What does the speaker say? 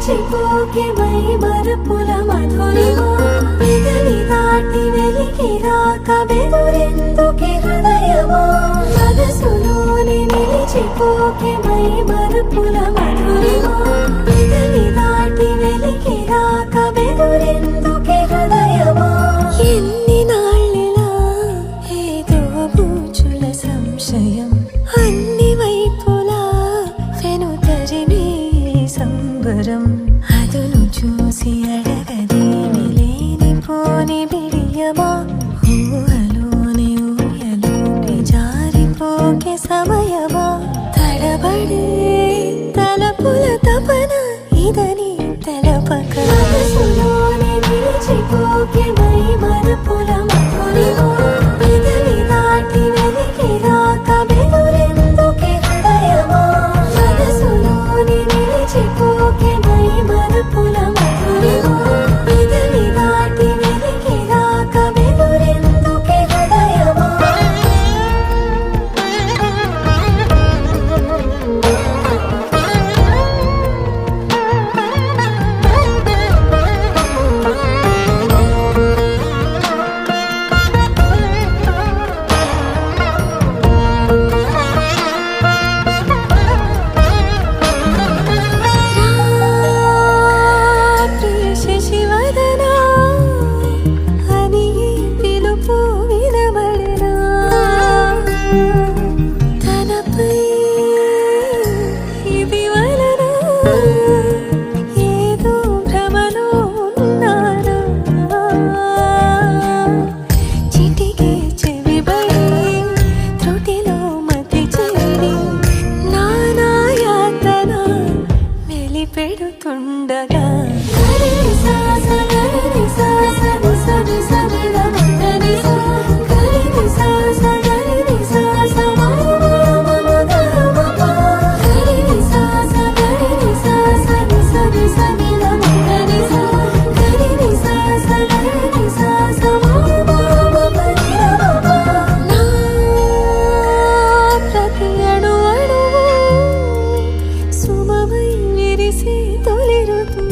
నిలిచిపోకే my మరపుల Madhurima పెదవి దాటి వెలికి రాక బెదురెందుకే హృదయమా మనసులోని నిలిచిపోకే మై మరపుల మధురిమా పెదవి దాటి వెలికి రాక బెదురెందుకే హృదయమా ఎన్ని నాళ్ళిలా ఏదో బూచుల సంశయం అన్ని వైపులా వెనుతరిమే సంబరం అదును చూసి అడగదేమి లేనిపోని బిడియమా ఊహలోని ఊయలోకి జారిపోకే సమయమా తడబడే తలపుల తపన ఇదని తెలపక మనసులోని నిలిచిపోకే మై మరపుల మధురిమా పెదవి దాటి వెలికి రాక బెదురెందుకే హృదయమా మనసులోని నిలిచిపోకే మై మరపుల మధురిమా పెదవి దాటి వెలికి రాక బెదురెందుకే హృదయమా పెడుతుండగా తొలి ఋతు